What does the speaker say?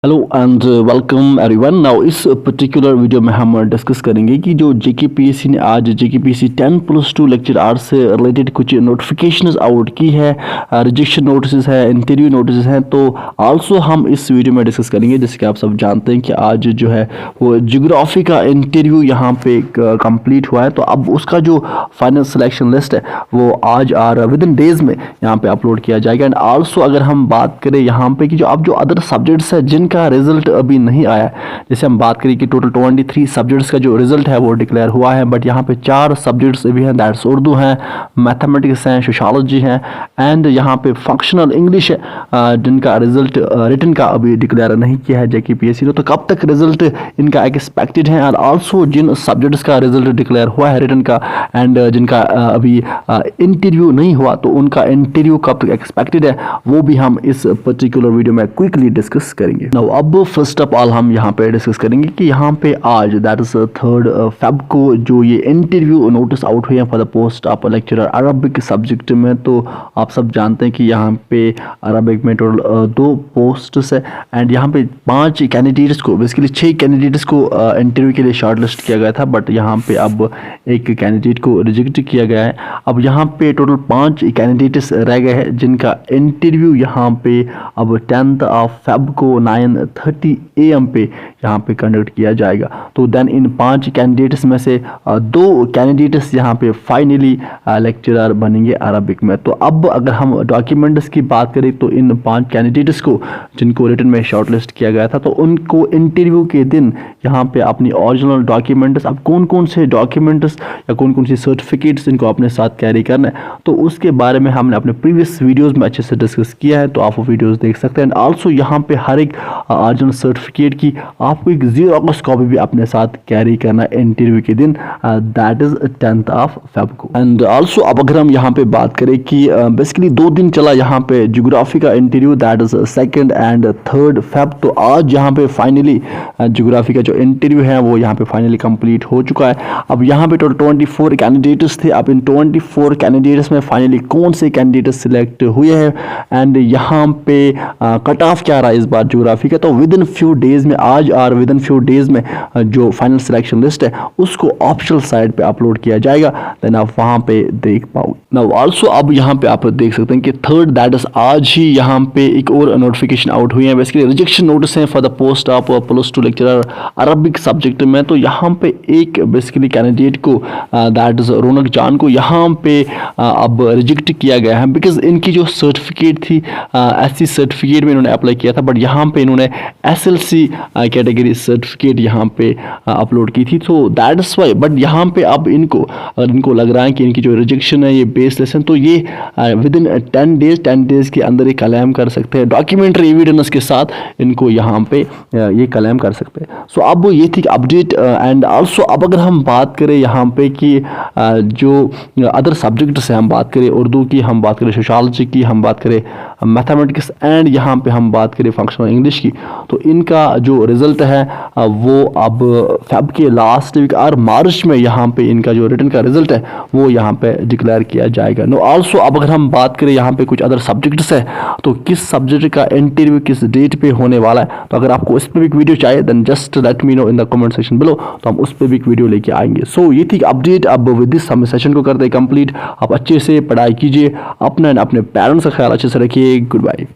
Hello and welcome everyone. Now इस particular video में हम डिस्कस करेंगे कि जो जेकेपीएससी ने आज जेकेपीएससी 10+2 लेक्चर आर्ट्स से रिलेटेड कुछ नोटिफिकेशंस आउट की है, रिजेक्शन नोटिस है, इंटरव्यू नोटिस हैं। तो आल्सो हम इस वीडियो में डिस्कस करेंगे, जैसे कि आप सब जानते हैं कि आज जो है वो ज्योग्राफी का इंटरव्यू यहाँ पे कंप्लीट हुआ है। तो अब उसका जो फाइनल सिलेक्शन लिस्ट है वो आज और विद इन डेज में यहाँ पे अपलोड किया जाएगा। एंड आल्सो अगर हम बात करें यहाँ पे कि जो अब जो अदर सब्जेक्ट्स है जिनका रिजल्ट अभी नहीं आया, जैसे हम बात करें कि टोटल 23 सब्जेक्ट्स का जो रिजल्ट है वो डिक्लेयर हुआ है, बट यहाँ पे 4 सब्जेक्ट्स भी हैं, दैट्स उर्दू है, मैथमेटिक्स हैं, सोशोलॉजी है एंड यहाँ पे फंक्शनल इंग्लिश है, जिनका रिजल्ट रिटन का अभी डिक्लेयर नहीं किया है जेकेपीएससी ने। तो कब तक रिजल्ट इनका एक्सपेक्टेड है, और आल्सो जिन सब्जेक्ट्स का रिजल्ट डिक्लेयर हुआ है रिटन का एंड जिनका अभी इंटरव्यू नहीं हुआ, तो उनका इंटरव्यू कब तक एक्सपेक्टेड है वो भी हम इस पर्टिकुलर वीडियो में क्विकली डिस्कस करेंगे। नाउ अब फर्स्ट ऑफ ऑल हम यहाँ पे डिस्कस करेंगे कि यहाँ पे आज दैट इज 3 फेब को जो ये इंटरव्यू नोटिस आउट हुए हैं for the post of lecturer Arabic subject में। तो आप सब जानते हैं कि यहाँ पे अरबिक में टोटल 2 पोस्ट्स है एंड यहाँ पे 5 कैंडिडेट्स को, बेसिकली 6 कैंडिडेट्स को इंटरव्यू के लिए शॉर्टलिस्ट किया गया था, बट यहाँ पे अब एक कैंडिडेट को रिजेक्ट किया गया है। अब यहाँ पे टोटल 5 कैंडिडेट्स रह गए हैं जिनका इंटरव्यू यहाँ पे अब 10 फेब को 9:30 AM पे यहाँ पे कंडक्ट किया जाएगा। तो देन इन 5 कैंडिडेट्स में से 2 कैंडिडेट्स यहाँ पे फाइनली लेक्चरर बनेंगे अरबिक में। तो अब अगर हम डॉक्यूमेंट्स की बात करें तो इन 5 कैंडिडेट्स को जिनको रिटन में शॉर्टलिस्ट किया गया था, तो उनको इंटरव्यू के दिन यहाँ पे अपनी ओरिजिनल डॉक्यूमेंट्स, अब कौन कौन से डॉक्यूमेंट्स या कौन कौन सी सर्टिफिकेट्स इनको अपने साथ कैरी करना है, तो उसके बारे में हमने अपने प्रीवियस वीडियोस में अच्छे से डिस्कस किया है, तो आप वो वीडियोस देख सकते हैं। एंड आल्सो यहाँ पे हर एक ओरिजिनल सर्टिफिकेट की आपको एक ज़ेरॉक्स कॉपी भी अपने साथ कैरी करना है इंटरव्यू के दिन, दैट इज 10 फेब को। एंड आल्सो अब अगर हम यहाँ पे बात करें कि बेसिकली 2 दिन चला यहाँ पे ज्योग्राफी का interview, that is 2 and 3 Feb. तो आज यहाँ पे फाइनली ज्योग्राफी का जो इंटरव्यू है वो यहाँ पे फाइनली कंप्लीट हो चुका है। अब यहाँ पे टोटल 24 कैंडिडेट्स थे। अब इन 24 कैंडिडेट्स में फाइनली कौन से कैंडिडेट सिलेक्ट हुए हैं एंड यहाँ पे कट ऑफ क्या रहा इस बार ज्योग्राफी का, तो विद इन फ्यू डेज में, आज और विद इन फ्यू डेज में जो फाइनल सिलेक्शन लिस्ट है उसको ऑफिशियल साइट पे अपलोड किया जाएगा, देन आप वहाँ पे देख पाओगे। नाउ आल्सो अब यहाँ पे आप देख सकते हैं कि 3 दैट इज आज ही यहाँ पे एक और नोटिफिकेशन आउट हुई है, बेसिकली रिजेक्शन नोटिस है for the post of +2 lecturer Arabic subject में। तो यहाँ पे एक बेसिकली कैंडिडेट को दैट इज रौनक जान को यहाँ पे अब रिजेक्ट किया गया है, बिकॉज इनकी जो सर्टिफिकेट थी SC सर्टिफिकेट में इन्होंने अप्लाई किया था, बट यहाँ पे इन्होंने SLC कैटेगरी सर्टिफिकेट यहाँ पे अपलोड की थी, तो दैट्स वाई। बट यहाँ पे अब इनको लग रहा है कि इनकी जो रिजेक्शन है ये बेसलेस है, तो ये विद इन 10 डेज के अंदर ये क्लेम कर सकते हैं, डॉक्यूमेंट्री एविडेंस के साथ इनको यहाँ पे ये क्लेम कर सकते हैं। सो अब ये थी अपडेट। एंड आल्सो अब अगर हम बात करें यहाँ पे कि जो अदर सब्जेक्ट से हम बात करें, उर्दू की हम बात करें, सोशोलॉजी की हम बात करें, मैथमेटिक्स एंड यहाँ पे हम बात करें फंक्शनल इंग्लिश की, तो इनका जो रिजल्ट है वो अब फेब के लास्ट वीक और मार्च में यहाँ पे इनका जो रिटन का रिजल्ट है वो यहाँ पे डिक्लेयर किया जाएगा। नो आल्सो अब अगर हम बात करें यहाँ पे कुछ अदर सब्जेक्ट्स है, तो किस सब्जेक्ट का इंटरव्यू किस डेट पे होने वाला है, तो अगर आपको इस पर भी एक वीडियो चाहिए then just let me know in the comment section below, तो हम उस पर भी एक वीडियो लेके आएंगे। सो ये थी अपडेट। अब विद दिस हम सेशन को करते हैं कंप्लीट। आप अच्छे से पढ़ाई कीजिए, अपना अपने पेरेंट्स का ख्याल अच्छे से रखिए। Good bye.